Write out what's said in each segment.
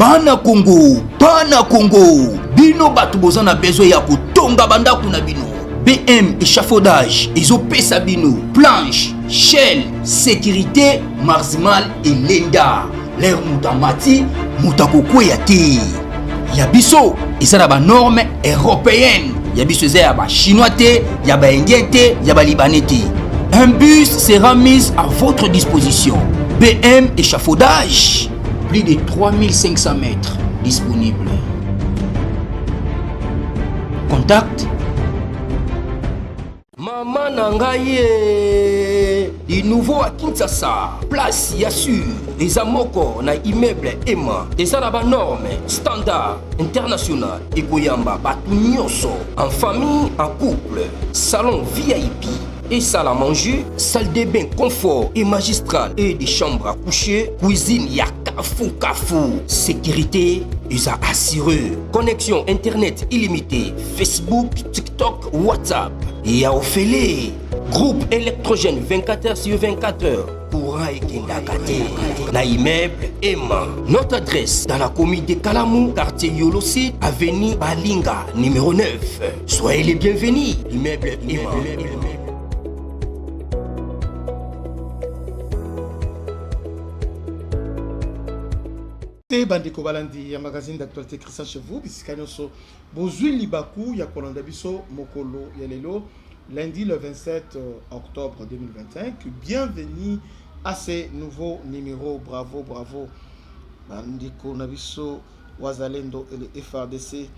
Bana Congo, bino batu boza na besoin ya kotonga bandaku na bino. BM échafaudage, ezopesa bino planche, shell, sécurité, marzimal et lenda. L'air mutamati, mutakokweya te. Yabiso, eza na ba norme européenne. Yabiso eza ya ba chinois te, ya ba indien te, ya ba libanais te. Un bus sera mis à votre disposition. BM échafaudage, plus de 3500 mètres disponibles. Contact Maman Nangaye, du nouveau à Kinshasa, place Yassur, les amoko na immeuble Emma, des arabes normes, standard, international, et Goyamba, batu nyonso, en famille, en couple, salon VIP, et salle à manger, salle de bain confort et magistral, et des chambres à coucher, cuisine Kafou, sécurité, ils ont assuré. Connexion internet illimitée, Facebook, TikTok, WhatsApp. Et à Ophélie, groupe électrogène 24h/24h. Courant et Kindakate. Na immeuble Emma. Notre adresse dans la commune de Kalamou, quartier Yolosi, avenue Balinga, numéro 9. Soyez les bienvenus. Immeuble Emma. Bandeko balandi ya magazine d'actualité Christian chez vous bisikanyonso bozui libaku ya kolanda biso mokolo ya lelo lundi le 27 octobre 2025. Bienvenue à ce nouveau numéro. Bravo bandeko na biso wazalendo et le FRDC,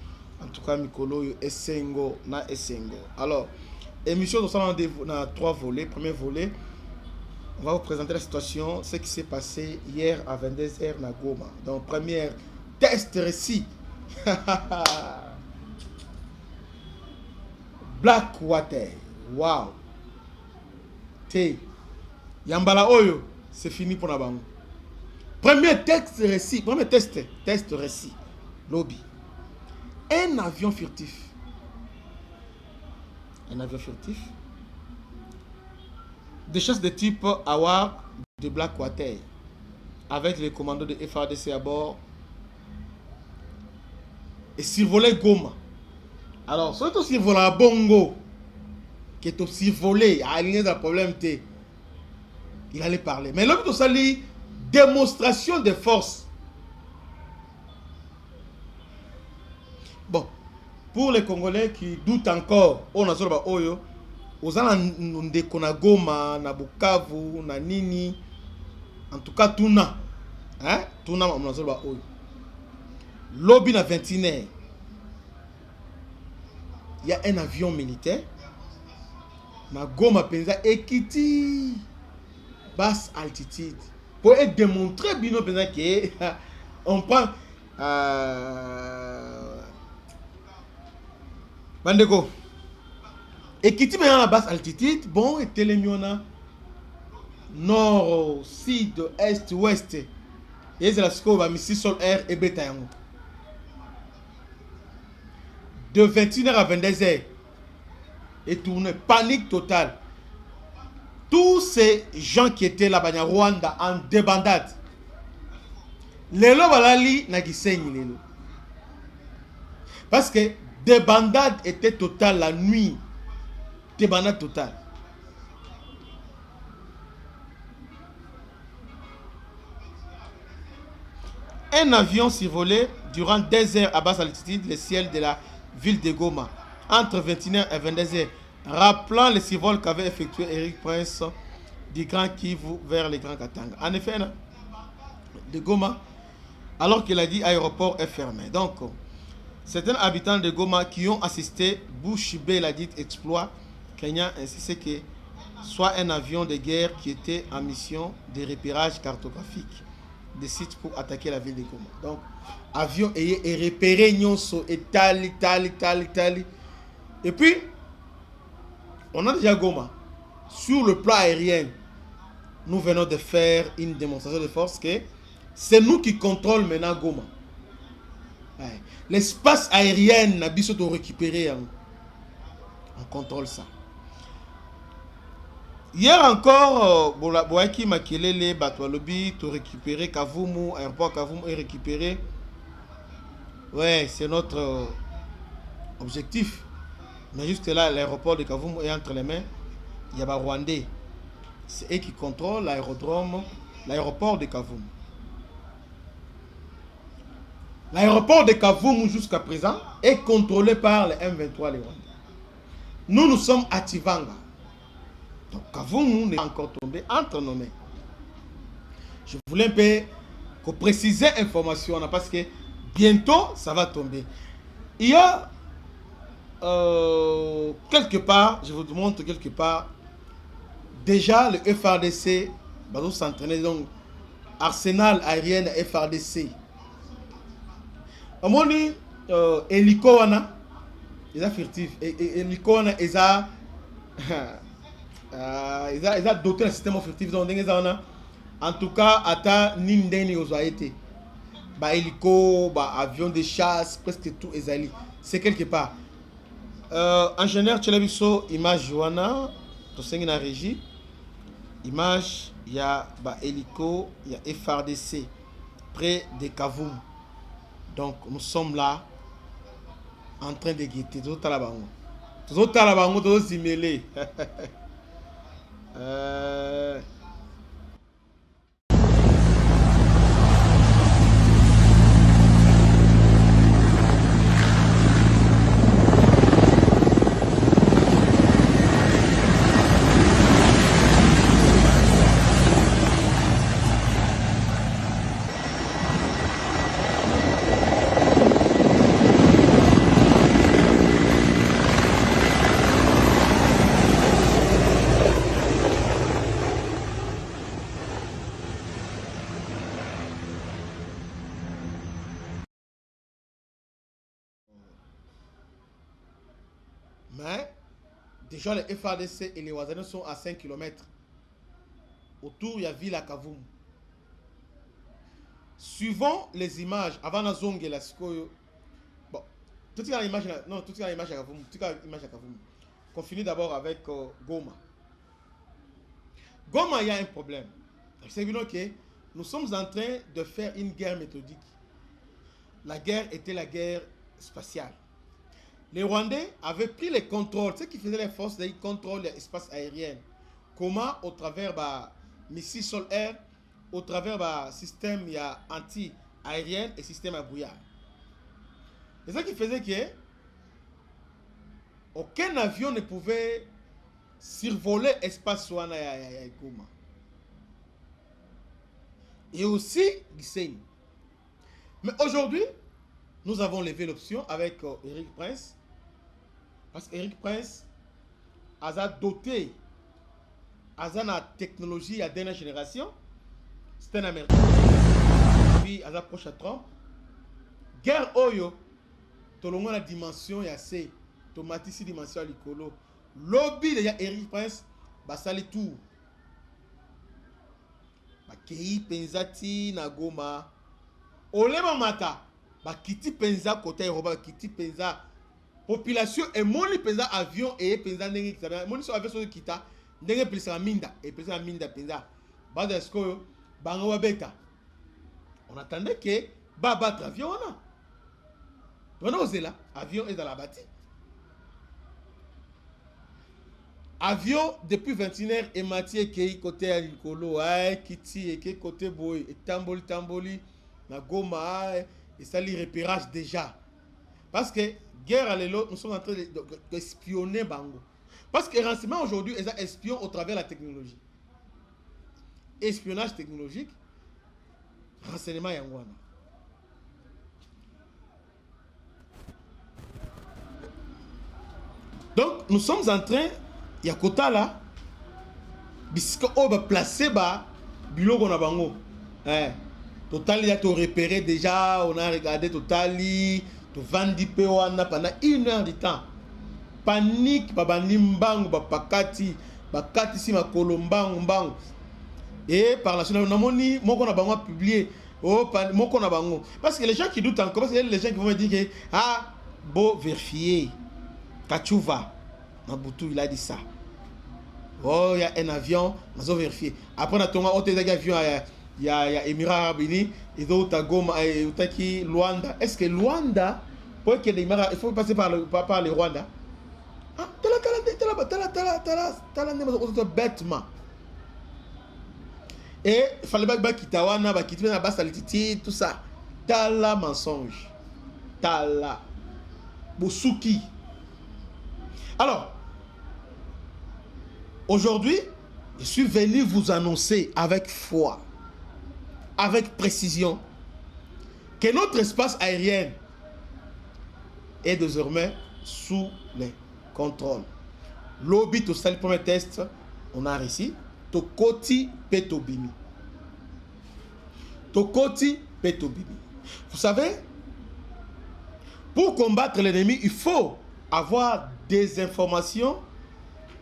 en tout cas mikolo yo esengo na esengo. Alors émission de ça na 3 volets. Premier volet, on va vous présenter la situation, ce qui s'est passé hier à 22h na Goma. Donc, première test récit. Blackwater. Wow. T. Yambala Oyo. C'est fini pour Nabango. Premier test récit. Premier test récit. Lobby. Un avion furtif. Des chasse de type Awak de Blackwater, avec les commandos de FARDC à bord, et survolé Goma. Alors, soit tu survoles à Bongo, qui est survolé, il y a un problème, il allait parler. Mais là, tu as dit démonstration de force. Bon, pour les Congolais qui doutent encore, on a sur Oyo. Ozana ndeko na Goma, na Bukavu, na Nini, en tout cas tuna, tuna mnazoba oyo. Lobby na 21h. Il y a un avion militaire. Na Goma penza Ekiti, basse altitude. Pour démontrer bino penza que on prend bandeko. Et qui est à la basse altitude, bon, et télémiona nord, sud, est, ouest. Et c'est la scope missile sol air et bêta. De 21h à 22h. Et tourne panique totale. Tous ces gens qui étaient là-bas en Rwanda en débandade. Lelo balali na gisenyi lelo. Parce que débandade était totale la nuit. Débandade totale. Un avion survolait durant 2 heures à basse altitude le ciel de la ville de Goma, entre 21h et 22h, rappelant le survol qu'avait effectué Eric Prince du Grand Kivu vers le Grand Katanga. En effet, de Goma, alors qu'il a dit aéroport est fermé. Donc, certains habitants de Goma qui ont assisté Bouchibé l'a dit exploit craignant ainsi c'est que soit un avion de guerre qui était en mission de repérage cartographique des sites pour attaquer la ville de Goma. Donc, avion et repéré Nyonso et Tali. Et puis, on a déjà Goma. Sur le plan aérien, nous venons de faire une démonstration de force que c'est nous qui contrôlons maintenant Goma. Ouais. L'espace aérien, n'a pas de récupérer. On contrôle ça. Hier encore, Boaki Makelele, Batwalobi, tu récupéré Kavumu, aéroport Kavumu est récupéré Ouais, c'est notre objectif. Mais juste là, l'aéroport de Kavumu est entre les mains. Il y a des Rwandais. C'est eux qui contrôlent l'aéroport de Kavumu. L'aéroport de Kavumu jusqu'à présent est contrôlé par les M23 les Rwandais. Nous sommes à Tivanga. Donc Kavumu n'est pas encore tombé entre nos mains. Je voulais un peu préciser l'information parce que bientôt ça va tomber. Il y a quelque part, je vous montre quelque part, déjà le FRDC va s'entraîner, donc arsenal aérien FRDC. On dit hélico wana, ils sont furtifs. Hélico wana, ils ont doté le système furtif. Donc en tout cas, ata nindeni ozoaete. Ba hélico, ba avion de chasse, presque tout ezali. C'est quelque part. Ingénieur Tchelebiso, image wana, to sengi na régie. Image, il y a ba hélico, il y a FRDC près de Kavumu. Donc nous sommes là en train de guetter. Tout à la bango. Tout à la bango, tout simulé. Mais déjà les FADC et les Wazanais sont à 5 km. Autour, il y a ville à Kavumu. Suivant les images, avant la zone de la Sikoyo, bon, tout est à l'image, non, tout est à l'image à Kavumu, tout est à l'image à Kavumu. On finit d'abord avec Goma. Goma, il y a un problème. C'est évident que nous sommes en train de faire une guerre méthodique. La guerre était la guerre spatiale. Les Rwandais avaient pris les contrôles, ce qui faisait les forces, ils contrôlent l'espace aérien. Comment? Au travers de missiles sol-air, au travers de système anti-aérien et système à brouillard. C'est ça qui faisait que aucun avion ne pouvait survoler l'espace Swana et Goma. Et aussi Gisenyi. Mais aujourd'hui, nous avons levé l'option avec Eric Prince. Parce qu'Eric Prince a doté la technologie à dernière génération. C'est un Américain. Puis il a proche à Trump. Guerre Oyo, tout le monde a dimension, il y a assez. Tomatisi dimension à l'icolo. Lobby de Eric Prince, bah ça les tout. Bah Kei Penzati na Goma. Olema Mata. Bah Kiti Penza côté Europa, Kiti Penza. Population et mon penza avion et penza nengi kisabia mon so avion so kita ndenge pelisa minda et pelisa minda penza base esko bango wabeta on attendait que ba battre avion on a osé là avion est dans la bâtie avion depuis 21h et Mathieu qui côté Alikolo Kiti et qui côté boy et tamboli na Goma et ça li repérage déjà parce que guerre à l'élo, nous sommes en train d'espionner Bango. Parce que les renseignements aujourd'hui, ils espionnent au travers de la technologie. Espionnage technologique, renseignement Yangwana. Donc, nous sommes en train, il y a quota là, puisque on va placer bas, biloko na Bango. Total, il y a tout repéré déjà, on a regardé Totali. Tu vends pendant 1 heure de temps. Panique, babanimbang, bakati, bakati si ma kolombang, bang. Et par la suite, on a moni, mon qu'on a bango publié. Oh, mon qu'on a bango. Parce que les gens qui doutent encore, parce que les gens qui vont me dire que, ah, beau vérifier. Kachouva. Mabutu, il a dit ça. Oh, il y a un avion, on a vérifié. Après, on a tombé, on a avion il y a Émirats Arabes Unis, et d'autres à Goma, et Utaki, Luanda. Est-ce que Luanda, pour que les Émirats, il faut passer par le Rwanda? Ah, bêtement. Et il fallait pas quitter Wana, pas quitter Nabas Alititi, tout ça. Tala mensonge. Tala. Bosuki. Alors, aujourd'hui, je suis venu vous annoncer avec foi, avec précision, que notre espace aérien est désormais sous les contrôles. Lobby, tout ça, le premier test, on a réussi. Tokoti Petobimi. Tokoti Petobimi. Vous savez, pour combattre l'ennemi, il faut avoir des informations.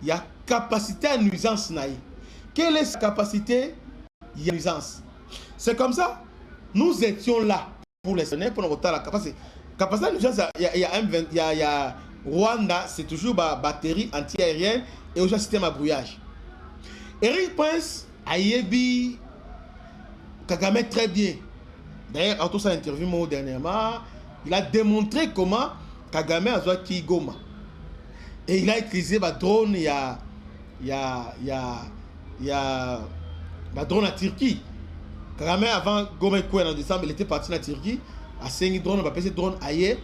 Il y a capacité à nuisance. Quelle est sa capacité? Il y a nuisance. C'est comme ça. Nous étions là pour les sonner, pour nous voter la capacité. Capacité à nuisance, il y a Rwanda, c'est toujours batterie anti-aérienne et aussi un système à brouillage. Eric Prince a yebi Kagame très bien. D'ailleurs, en tout ça interview moi dernièrement, il a démontré comment Kagame a joué qui Goma. Et il a utilisé ma drone, il y a drone à Turquie. Kagame avant Goma en décembre, il était parti en Turquie. À 5 drones, on va passer drone ailleurs.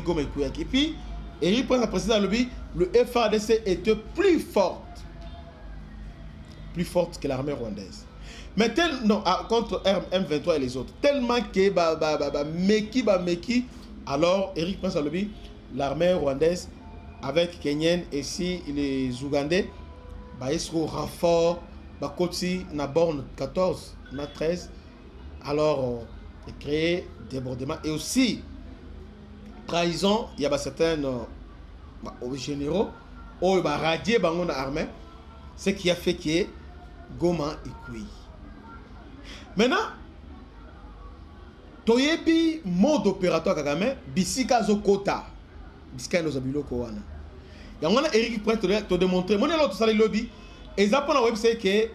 Goma et puis, Eric Prince a précisé dans le but, le FARDC était plus forte que l'armée rwandaise. Mais contre M23 et les autres, tellement que Meki, alors Eric Prince a dit, l'armée rwandaise avec Kenyans et si les Ougandais, ils seront renfort, Koti na borne 14, na 13, alors créer débordement et aussi trahison. Il y a certains généraux qui ont radié l'armée, ce qui a fait que Goma et Kui. Maintenant, Toyebi mode opératoire Kagame, Bisika Zokota, Bisika Nozabilo Kowana. Yangwana Eric Prince te démontrer, mon l'autre salle lobby, et ça pour la website que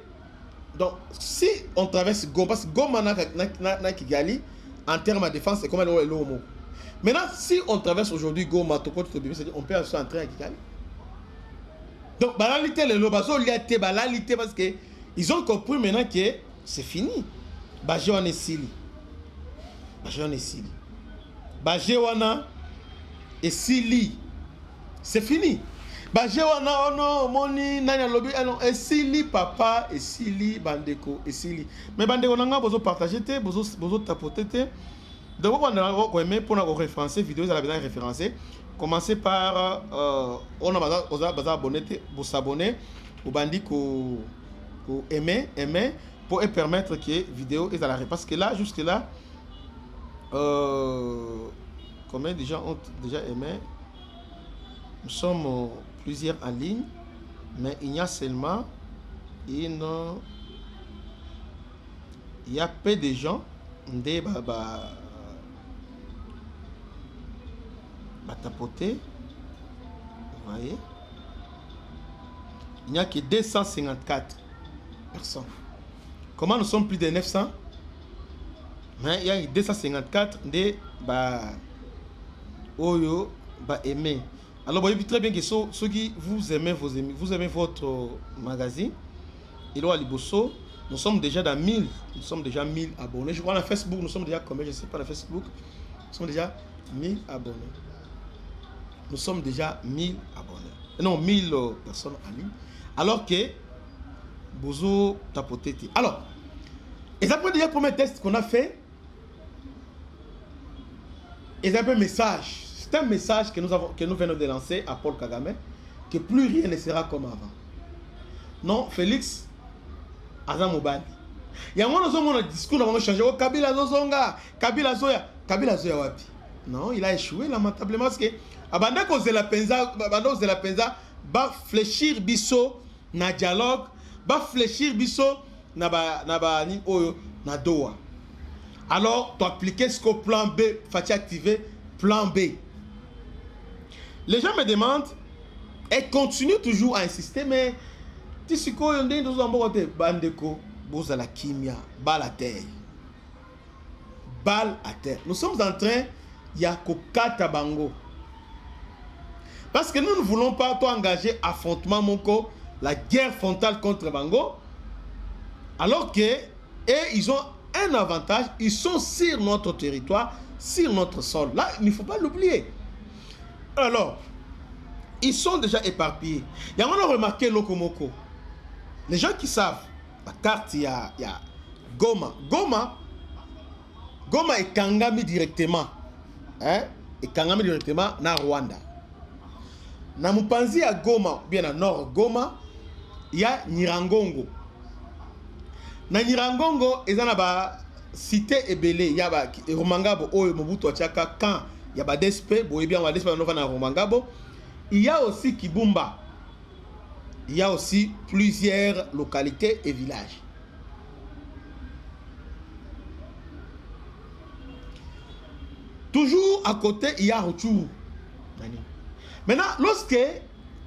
donc si on traverse Goma, parce que Goma na Kigali en termes de défense c'est comme l'homo. Maintenant, si on traverse aujourd'hui Goma, on peut entrer à Kigali. Donc, banalité les lobazo liate banalité parce que ils ont compris maintenant que c'est fini. Bagé on est sili. Bagé wana et sili. C'est fini. Bagé wana ono moni nanya lobby alors et sili papa et sili bandeko et sili. Mais bandeko nanga bozo partager te bozo tapoter te. Donc on a aimé pour nous référencer vidéo ça bien référencé. Commencez par on a abonné pour s'abonner au bandi ko aimer pour permettre que vidéo est à l'arrêt parce que là jusque là combien de gens ont déjà aimé. Nous sommes plusieurs en ligne mais il y a seulement il y a peu de gens des tapoter, vous voyez, il n'y a que 254 personnes. Comment nous sommes plus de 900? Mais il y a 254 de Oyo aimé. Alors vous voyez très bien que ceux qui vous aimez votre magazine, il a Liboso, nous sommes déjà dans 1000, nous sommes déjà 1000 abonnés. Je crois dans Facebook, nous sommes déjà combien? Je ne sais pas, dans Facebook, nous sommes déjà 1000 abonnés. Nous sommes déjà 1000 abonnés. Non, 1000 personnes en ligne. Alors que Bozo tapotete. Alors, et ça peut déjà le premier test qu'on a fait. Et c'est un peu un message. C'est un message que nous venons de lancer à Paul Kagame. Que plus rien ne sera comme avant. Non, Félix Azam Mobali. Il y a un discours qui a changé. Oh, Kabila Zozonga, Kabila Zoya Wapi. Non, il a échoué lamentablement parce que abanda cause de la penza ba fléchir biso na dialogue, ba fléchir biso na ni oyo na doa. Alors, tu appliques ce qu'au plan B, faut activer plan B. Les gens me demandent et continuent toujours à insister mais tisiko yonde ndozo mbokote bandeko bozala kimia, balle à terre. Balle à terre. Nous sommes en train, il y a kokata bango. Parce que nous ne voulons pas toi engager affrontement moko, la guerre frontale contre bango. Alors que, et ils ont un avantage, ils sont sur notre territoire, sur notre sol. Là, il ne faut pas l'oublier. Alors, ils sont déjà éparpillés. Il y a remarqué Lokomoko. Les gens qui savent, la carte, il y a Goma. Goma est Kangami directement. Hein? Et Kangami directement na Rwanda. Na Mupanzi à Goma, bien à nord Goma, il y a Nirangongo. Na Nirangongo, il y a ba cité ebele, il y a ba Rumangabo, Oyo Mobutu Achaka, quand il y a ba Despe, boye bien, on va Despe, on va na Rumangabo. Il y a aussi Kibumba. Il y a aussi plusieurs localités et villages. Toujours à côté, il y a Rutshuru. Maintenant, lorsque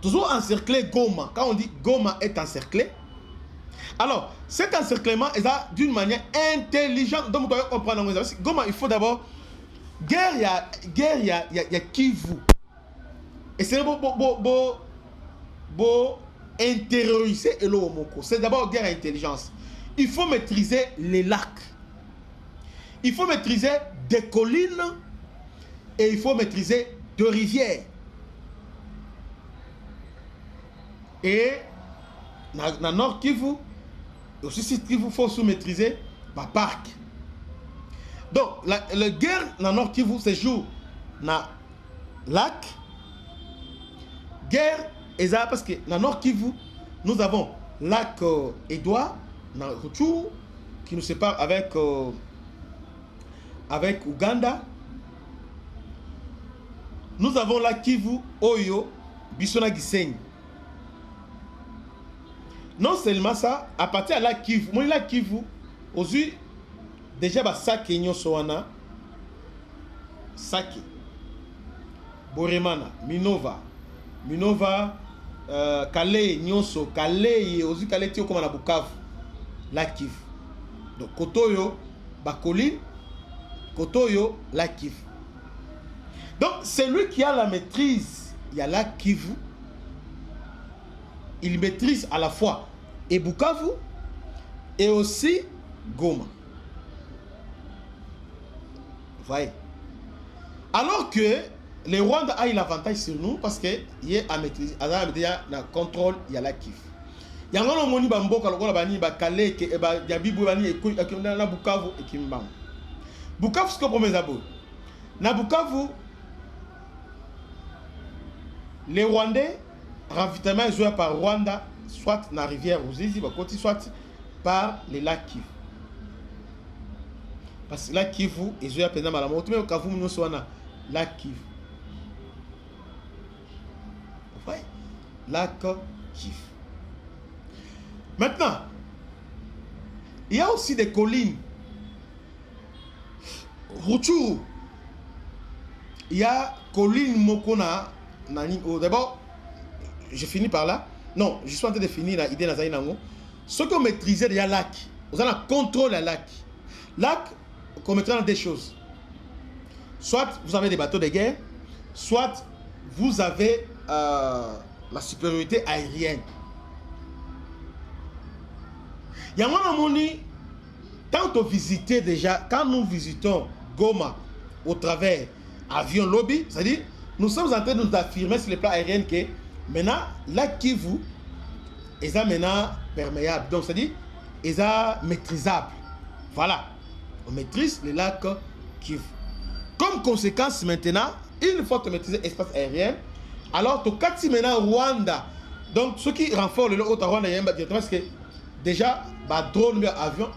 toujours encerclé Goma, quand on dit Goma est encerclé, alors cet encerclement est d'une manière intelligente. Donc, vous devez comprendre. Goma, il faut d'abord guerre, il y a Kivu. Et c'est beau intérioriser Elomoko. C'est d'abord guerre à intelligence. Il faut maîtriser les lacs. Il faut maîtriser des collines. Et il faut maîtriser deux rivières. Et dans Nord Kivu, aussi si Kivu, il faut sous-maîtriser le parc. Donc, la guerre dans Nord Kivu se joue dans lac. Guerre, parce que dans Nord Kivu, nous avons lac Edouard, dans Rutshuru, qui nous sépare avec Ouganda. Nous avons la Kivu, Oyo, Bissona Gisenyi. Non seulement ça, à partir de la Kivu, moi la Kivu, aujourd'hui, déjà, Sake Nyosoana, Sake, Boremana, Minova, Kale, Nyonso, Kale, aujourd'hui, Kale, Tio, comme on a Bukavu, la Kivu. Donc, Kotoyo, Bakoline, Kotoyo, la Kivu. Donc, celui qui a la maîtrise, il y a la Kivu, il maîtrise à la fois et Bukavu et aussi Goma. Vous voyez? Alors que les Rwandais ont l'avantage sur nous parce qu'il y a un contrôle, il y a la Kivu. Il y a un moni bamboka lokola bani ba Kale ke ba yabibu bani e na Bukavu et Kimbang. Bukavu ce que pour mes abos. Na Bukavu les Rwandais, ravitaillement est joué par Rwanda, soit dans la rivière Ruzizi, soit par les lacs Kivu. Parce que la Kivu est joué à peine à la moto, mais au Kavu, nous sommes la Kivu. Vous voyez? Lac Kivu. Maintenant, il y a aussi des collines. Rutshuru. Il y a colline Mokona. D'abord, je finis par là. Non, je suis en train de finir l'idée dans Zainango. Ceux qui ont maîtrisé déjà lac, vous avez un contrôle à lac. Lac, on mettra dans des choses. Soit vous avez des bateaux de guerre, soit vous avez la supériorité aérienne. Il y a un moment, quand on visitait déjà, quand nous visitons Goma au travers avion lobby, c'est-à-dire nous sommes en train de nous affirmer sur les plans aériens que maintenant, la Kivu est maintenant perméable. Donc, c'est-à-dire, est maîtrisable. Voilà. On maîtrise les lacs Kivu. Comme conséquence, maintenant, il faut maîtriser l'espace aérien. Alors, tu as maintenant Rwanda. Donc, ce qui renforce le haut à Rwanda, parce que déjà, drone, avion,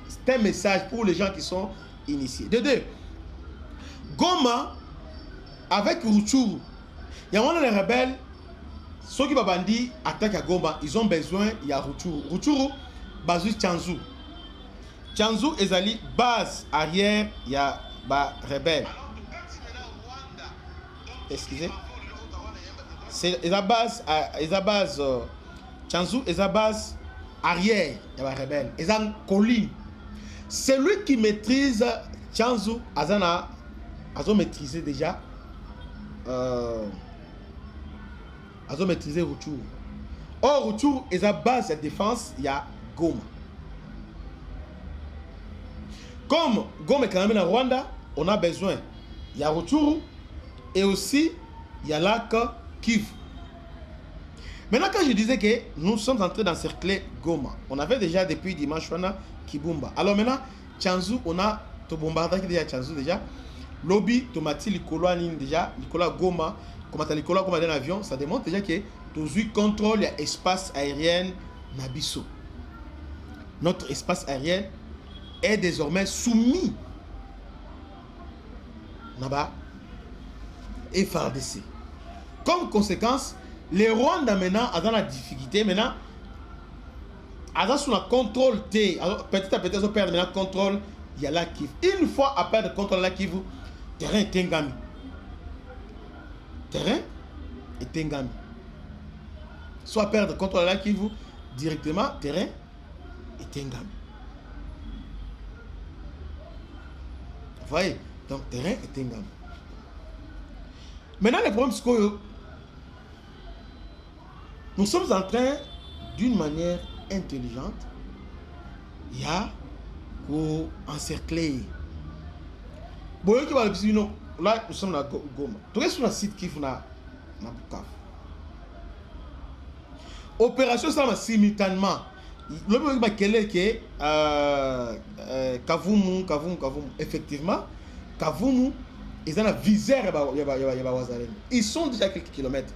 c'est un message pour les gens qui sont initiés. De deux, Goma, avec Rutshuru, il y a des rebelles, ceux qui bandit attaquent à Goma, ils ont besoin, il y a Rutshuru. Rutshuru, basé Tchanzu. Tchanzu est la base arrière, il y a des rebelles. Excusez. C'est la base, Tchanzu est la base arrière, il y a des rebelles. Ils ont colline. Celui qui maîtrise Tchanzu, Azana, Azo maîtrisé déjà. Azo maîtrisé Rutshuru. Or, Rutshuru, et sa base de défense, il y a Goma. Comme Goma est quand même en Rwanda, on a besoin. Il y a Rutshuru et aussi il y a lac Kivu. Maintenant, quand je disais que nous sommes en train d'encercler Goma, on avait déjà depuis dimanche Kibumba. Alors maintenant, Tchanzu, on a bombardé déjà Tchanzu déjà. Lobby, Tomati, Likolo, déjà, Likolo Goma, comme Likolo comme un avion, ça démontre déjà que tous contrôle l'espace aérien Nabiso. Notre espace aérien est désormais soumis Naba et FARDC. Comme conséquence, les Rwandais maintenant ont la difficulté maintenant à sous le contrôle petit à petit ils perdent maintenant contrôle il y a la Kivu. Une fois à perdre contrôle la Kivu, terrain est engami. Terrain est engami. Soit perdre contrôle la Kivu directement, terrain est engami. Vous voyez, donc terrain est engami. Maintenant le problème c'est que nous sommes en train, d'une manière intelligente, il y a pour encercler. Bon, là, nous sommes à Goma. Tu restes sur le site qui est à Bukavu. Opération ça simultanément. Le problème est que Kavumu, effectivement, Kavumu, ils ont un viseur. Ils sont déjà quelques kilomètres.